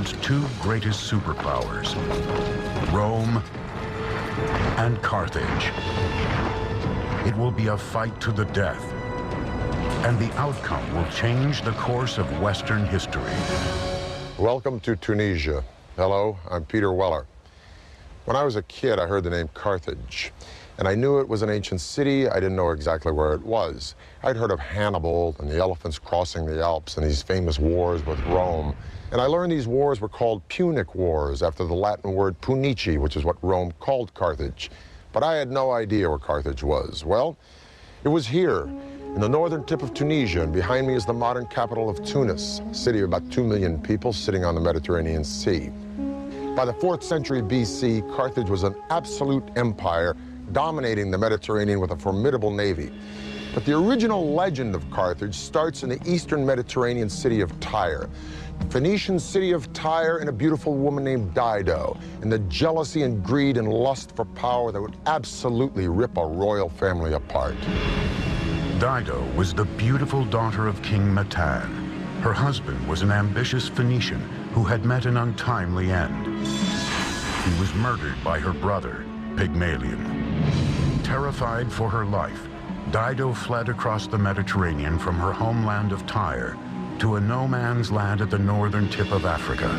world's two greatest superpowers, Rome and Carthage. It will be a fight to the death, and the outcome will change the course of Western history. Welcome to Tunisia. Hello, I'm Peter Weller. When I was a kid, I heard the name Carthage, and I knew it was an ancient city. I didn't know exactly where it was. I'd heard of Hannibal and the elephants crossing the Alps and these famous wars with Rome. And I learned these wars were called Punic Wars, after the Latin word punici, which is what Rome called Carthage. But I had no idea where Carthage was. Well, it was here, in the northern tip of Tunisia, and behind me is the modern capital of Tunis, a city of about 2 million people sitting on the Mediterranean Sea. By the 4th century BC, Carthage was an absolute empire, dominating the Mediterranean with a formidable navy. But the original legend of Carthage starts in the eastern Mediterranean city of Tyre. Phoenician city of Tyre, and a beautiful woman named Dido, and the jealousy and greed and lust for power that would absolutely rip a royal family apart. Dido was the beautiful daughter of King Matan. Her husband was an ambitious Phoenician who had met an untimely end. He was murdered by her brother, Pygmalion. Terrified for her life, Dido fled across the Mediterranean from her homeland of Tyre to a no-man's land at the northern tip of Africa.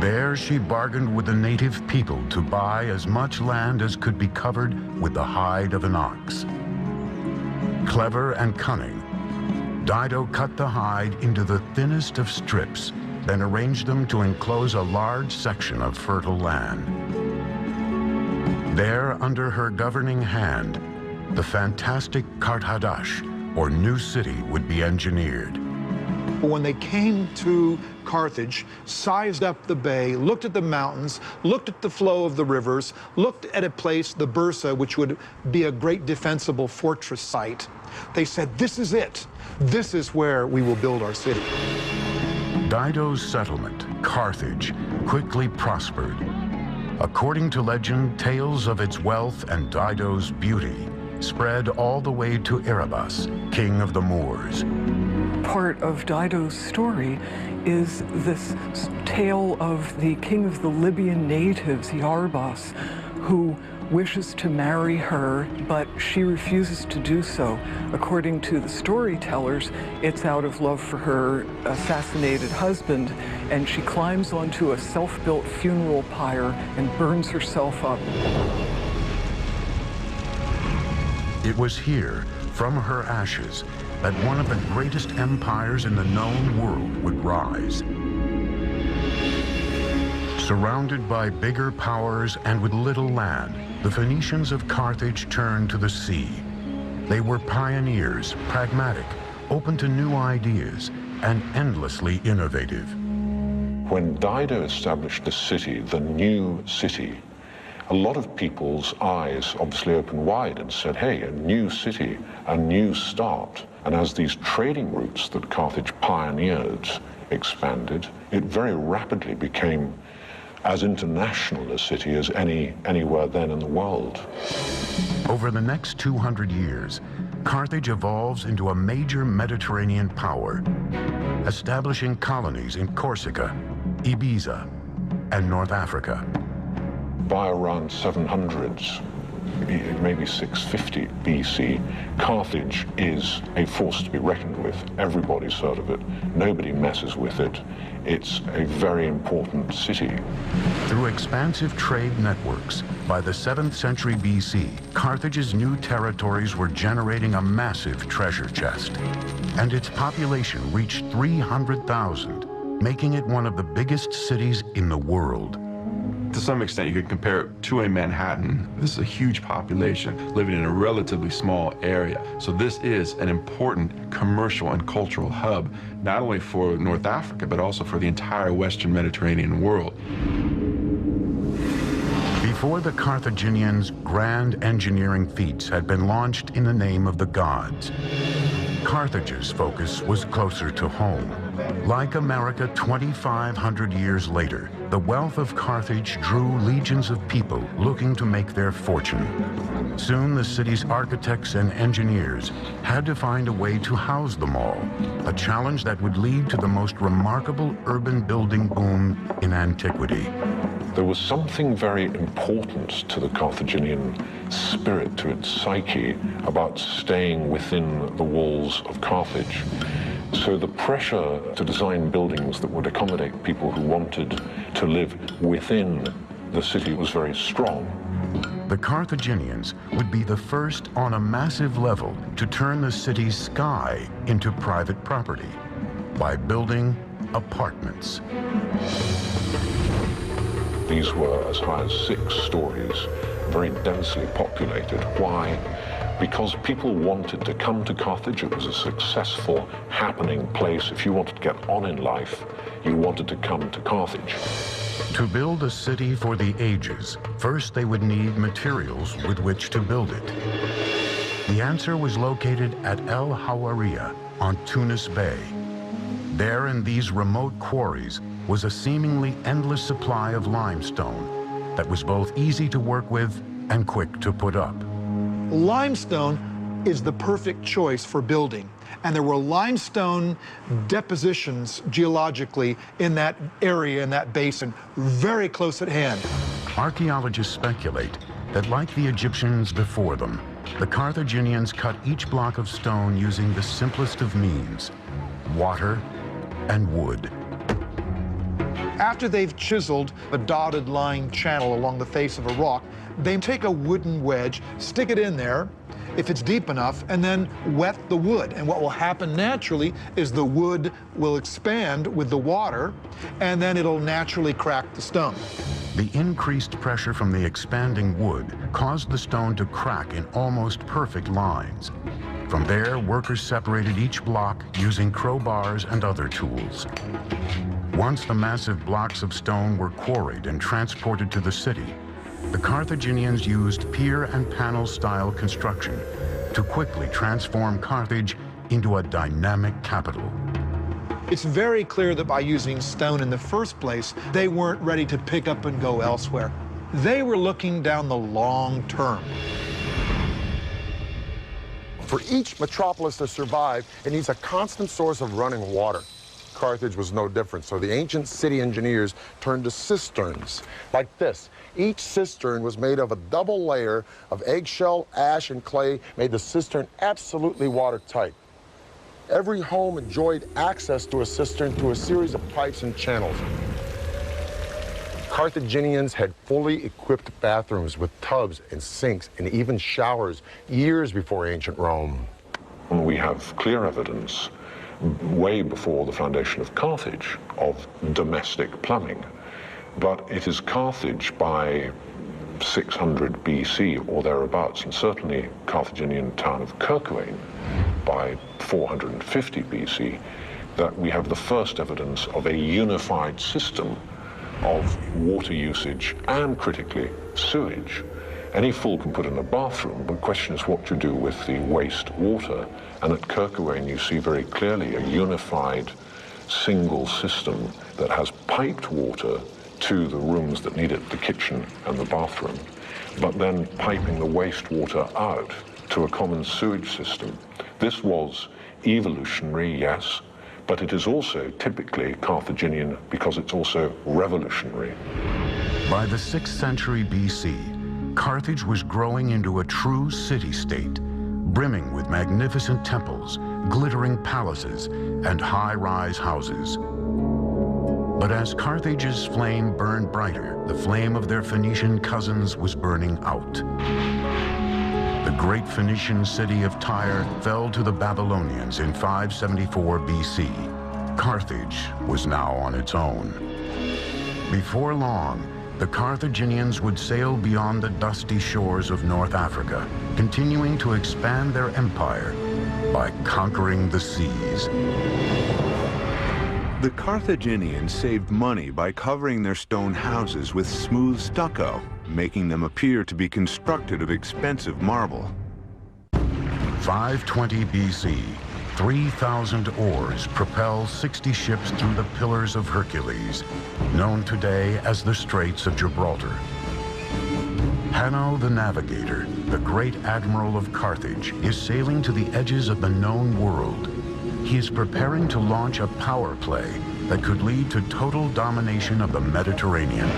There she bargained with the native people to buy as much land as could be covered with the hide of an ox. Clever and cunning, Dido cut the hide into the thinnest of strips, then arranged them to enclose a large section of fertile land. There, under her governing hand, the fantastic Qart-ḥadašt, or new city, would be engineered. When they came to Carthage, sized up the bay, looked at the mountains, looked at the flow of the rivers, looked at a place, the Bursa, which would be a great defensible fortress site, they said, this is it. This is where we will build our city. Dido's settlement, Carthage, quickly prospered. According to legend, tales of its wealth and Dido's beauty spread all the way to Erebus, king of the Moors. Part of Dido's story is this tale of the king of the Libyan natives, Iarbas, who wishes to marry her, but she refuses to do so. According to the storytellers, it's out of love for her assassinated husband, and she climbs onto a self-built funeral pyre and burns herself up. It was here, from her ashes, that one of the greatest empires in the known world would rise. Surrounded by bigger powers and with little land, the Phoenicians of Carthage turned to the sea. They were pioneers, pragmatic, open to new ideas, and endlessly innovative. When Dido established the city, the new city, a lot of people's eyes obviously opened wide and said, hey, a new city, a new start. And as these trading routes that Carthage pioneered expanded, it very rapidly became as international a city as anywhere then in the world. Over the next 200 years, Carthage evolves into a major Mediterranean power, establishing colonies in Corsica, Ibiza, and North Africa. By around 700s, maybe 650 BC, Carthage is a force to be reckoned with. Everybody's heard of it. Nobody messes with it. It's a very important city. Through expansive trade networks, by the 7th century BC, Carthage's new territories were generating a massive treasure chest, and its population reached 300,000, making it one of the biggest cities in the world. To some extent, you could compare it to a Manhattan. This is a huge population living in a relatively small area. So this is an important commercial and cultural hub, not only for North Africa, but also for the entire Western Mediterranean world. Before the Carthaginians' grand engineering feats had been launched in the name of the gods, Carthage's focus was closer to home. Like America 2,500 years later, the wealth of Carthage drew legions of people looking to make their fortune. Soon the city's architects and engineers had to find a way to house them all, a challenge that would lead to the most remarkable urban building boom in antiquity. There was something very important to the Carthaginian spirit, to its psyche, about staying within the walls of Carthage. So the pressure to design buildings that would accommodate people who wanted to live within the city was very strong. The Carthaginians would be the first on a massive level to turn the city's sky into private property by building apartments. These were as high as 6 stories, very densely populated. Why? Because people wanted to come to Carthage. It was a successful, happening place. If you wanted to get on in life, you wanted to come to Carthage. To build a city for the ages, first they would need materials with which to build it. The answer was located at El Hawariya on Tunis Bay. There in these remote quarries was a seemingly endless supply of limestone that was both easy to work with and quick to put up. Limestone is the perfect choice for building, and there were limestone depositions geologically in that area, in that basin, very close at hand. Archaeologists speculate that, like the Egyptians before them, the Carthaginians cut each block of stone using the simplest of means: water and wood. After they've chiseled a dotted line channel along the face of a rock, they take a wooden wedge, stick it in there, if it's deep enough, and then wet the wood. And what will happen naturally is the wood will expand with the water, and then it'll naturally crack the stone. The increased pressure from the expanding wood caused the stone to crack in almost perfect lines. From there, workers separated each block using crowbars and other tools. Once the massive blocks of stone were quarried and transported to the city, the Carthaginians used pier and panel style construction to quickly transform Carthage into a dynamic capital. It's very clear that by using stone in the first place, they weren't ready to pick up and go elsewhere. They were looking down the long term. For each metropolis to survive, it needs a constant source of running water. Carthage was no different, so the ancient city engineers turned to cisterns like this. Each cistern was made of a double layer of eggshell, ash, and clay, made the cistern absolutely watertight. Every home enjoyed access to a cistern through a series of pipes and channels. Carthaginians had fully equipped bathrooms with tubs and sinks and even showers years before ancient Rome. We have clear evidence, way before the foundation of Carthage, of domestic plumbing. But it is Carthage by 600 BC or thereabouts, and certainly Carthaginian town of Karkhēdōn by 450 BC, that we have the first evidence of a unified system of water usage and, critically, sewage. Any fool can put in a bathroom, but the question is what to do with the waste water. And at Karkhēdōn you see very clearly a unified single system that has piped water to the rooms that need it, the kitchen and the bathroom, but then piping the wastewater out to a common sewage system. This was evolutionary, yes, but it is also typically Carthaginian because it's also revolutionary. By the 6th century BC, Carthage was growing into a true city-state, brimming with magnificent temples, glittering palaces, and high-rise houses. But as Carthage's flame burned brighter, the flame of their Phoenician cousins was burning out. The great Phoenician city of Tyre fell to the Babylonians in 574 BC. Carthage was now on its own. Before long, the Carthaginians would sail beyond the dusty shores of North Africa, continuing to expand their empire by conquering the seas. The Carthaginians saved money by covering their stone houses with smooth stucco, making them appear to be constructed of expensive marble. 520 BC, 3,000 oars propel 60 ships through the Pillars of Hercules, known today as the Straits of Gibraltar. Hanno the Navigator, the great admiral of Carthage, is sailing to the edges of the known world. He is preparing to launch a power play that could lead to total domination of the Mediterranean.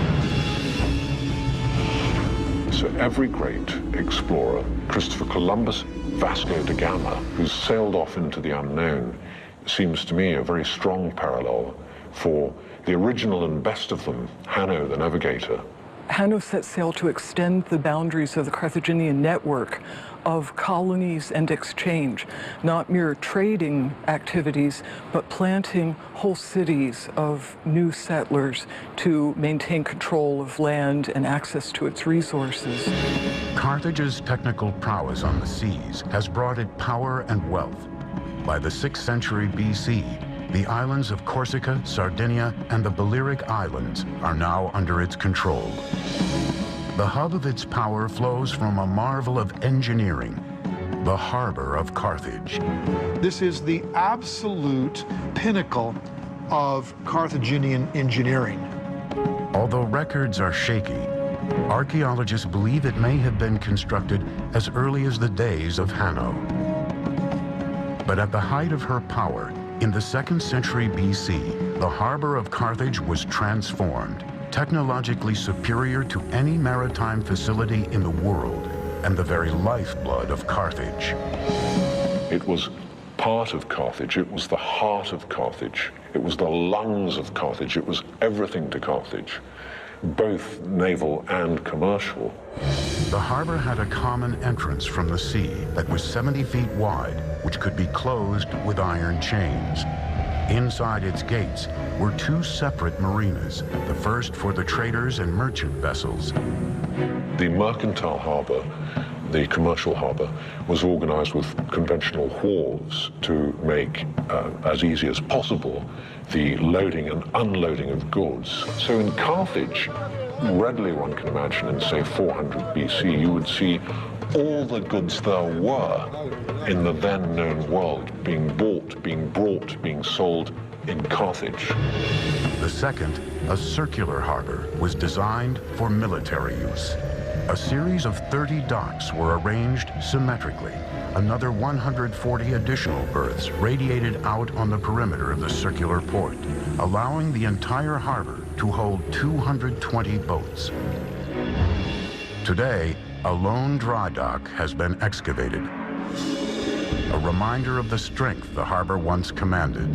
So every great explorer, Christopher Columbus, Vasco da Gama, who's sailed off into the unknown, seems to me a very strong parallel for the original and best of them, Hanno the Navigator. Hanno set sail to extend the boundaries of the Carthaginian network of colonies and exchange, not mere trading activities, but planting whole cities of new settlers to maintain control of land and access to its resources. Carthage's technical prowess on the seas has brought it power and wealth. By the 6th century BC, the islands of Corsica, Sardinia, and the Balearic Islands are now under its control. The hub of its power flows from a marvel of engineering, the harbor of Carthage. This is the absolute pinnacle of Carthaginian engineering. Although records are shaky, archaeologists believe it may have been constructed as early as the days of Hanno. But at the height of her power, in the 2nd century BC, the harbor of Carthage was transformed, technologically superior to any maritime facility in the world, and the very lifeblood of Carthage. It was part of Carthage, it was the heart of Carthage, it was the lungs of Carthage, it was everything to Carthage, both naval and commercial. The harbor had a common entrance from the sea that was 70 feet wide, which could be closed with iron chains. Inside its gates were 2 separate marinas, the first for the traders and merchant vessels. The mercantile harbor, the commercial harbor, was organized with conventional wharves to make as easy as possible the loading and unloading of goods. So in Carthage, readily one can imagine in, say, 400 BC, you would see all the goods there were in the then known world being bought, being brought, being sold in Carthage. The second, a circular harbor, was designed for military use. A series of 30 docks were arranged symmetrically. Another 140 additional berths radiated out on the perimeter of the circular port, allowing the entire harbor to hold 220 boats. Today, a lone dry dock has been excavated, a reminder of the strength the harbor once commanded.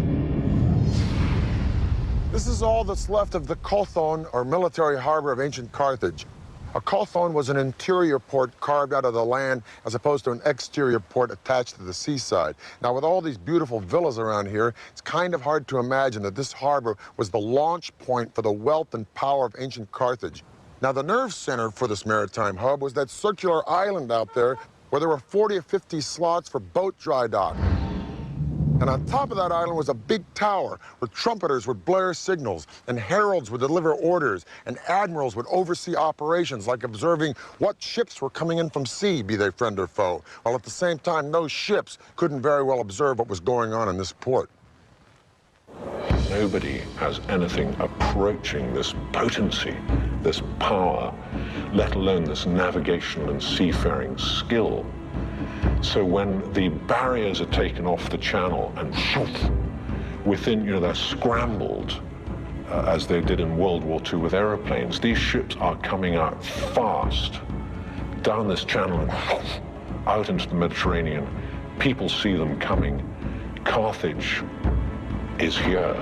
This is all that's left of the Kothon, or military harbor of ancient Carthage. A kothon was an interior port carved out of the land as opposed to an exterior port attached to the seaside. Now, with all these beautiful villas around here, it's kind of hard to imagine that this harbor was the launch point for the wealth and power of ancient Carthage. Now, the nerve center for this maritime hub was that circular island out there where there were 40 or 50 slots for boat dry dock. And on top of that island was a big tower where trumpeters would blare signals and heralds would deliver orders and admirals would oversee operations like observing what ships were coming in from sea, be they friend or foe, while at the same time those ships couldn't very well observe what was going on in this port. Nobody has anything approaching this potency, this power, let alone this navigation and seafaring skill. So when the barriers are taken off the channel and within, they're scrambled, as they did in World War II with aeroplanes, these ships are coming out fast down this channel and out into the Mediterranean. People see them coming. Carthage is here.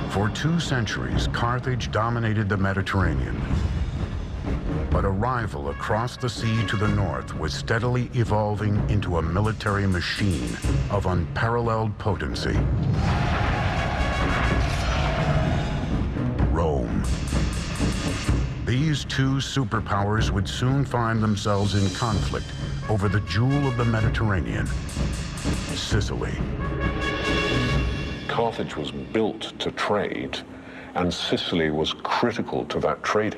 For 2 centuries, Carthage dominated the Mediterranean. But a rival across the sea to the north was steadily evolving into a military machine of unparalleled potency. Rome. These 2 superpowers would soon find themselves in conflict over the jewel of the Mediterranean, Sicily. Carthage was built to trade, and Sicily was critical to that trading.